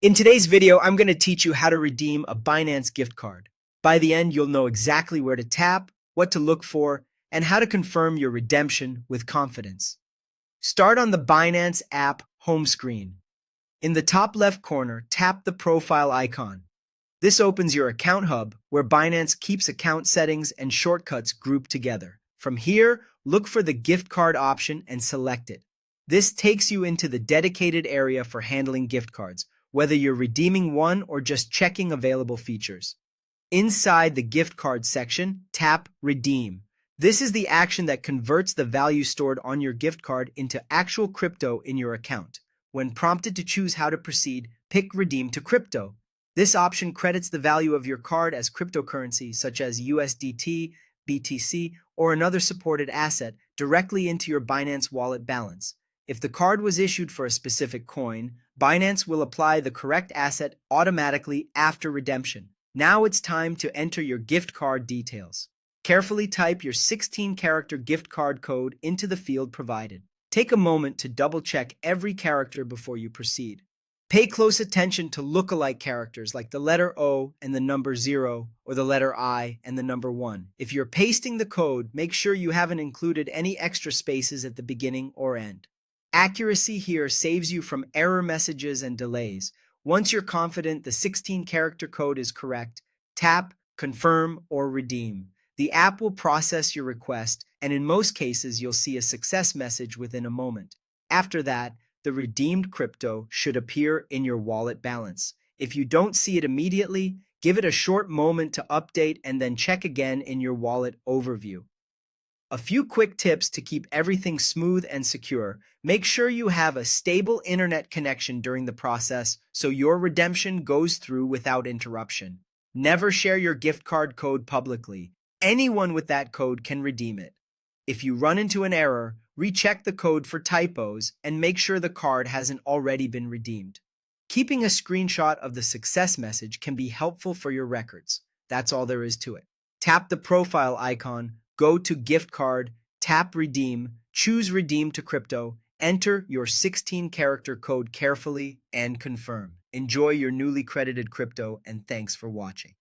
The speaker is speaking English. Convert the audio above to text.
In today's video, I'm going to teach you how to redeem a Binance gift card. By the end, you'll know exactly where to tap, what to look for, and how to confirm your redemption with confidence. Start on the Binance app home screen. In the top left corner, tap the profile icon. This opens your account hub, where Binance keeps account settings and shortcuts grouped together. From here, look for the gift card option and select it. This takes you into the dedicated area for handling gift cards, whether you're redeeming one or just checking available features. Inside the gift card section, tap Redeem. This is the action that converts the value stored on your gift card into actual crypto in your account. When prompted to choose how to proceed, pick Redeem to Crypto. This option credits the value of your card as cryptocurrency such as USDT, BTC, or another supported asset directly into your Binance wallet balance. If the card was issued for a specific coin, Binance will apply the correct asset automatically after redemption. Now it's time to enter your gift card details. Carefully type your 16-character gift card code into the field provided. Take a moment to double-check every character before you proceed. Pay close attention to look-alike characters like the letter O and the number 0 or the letter I and the number 1. If you're pasting the code, make sure you haven't included any extra spaces at the beginning or end. Accuracy here saves you from error messages and delays. Once you're confident the 16-character code is correct, tap Confirm or Redeem. The app will process your request, and in most cases, you'll see a success message within a moment. After that, the redeemed crypto should appear in your wallet balance. If you don't see it immediately, give it a short moment to update and then check again in your wallet overview. A few quick tips to keep everything smooth and secure. Make sure you have a stable internet connection during the process so your redemption goes through without interruption. Never share your gift card code publicly. Anyone with that code can redeem it. If you run into an error, recheck the code for typos and make sure the card hasn't already been redeemed. Keeping a screenshot of the success message can be helpful for your records. That's all there is to it. Tap the profile icon, go to gift card, tap Redeem, choose Redeem to Crypto, enter your 16-character code carefully, and confirm. Enjoy your newly credited crypto, and thanks for watching.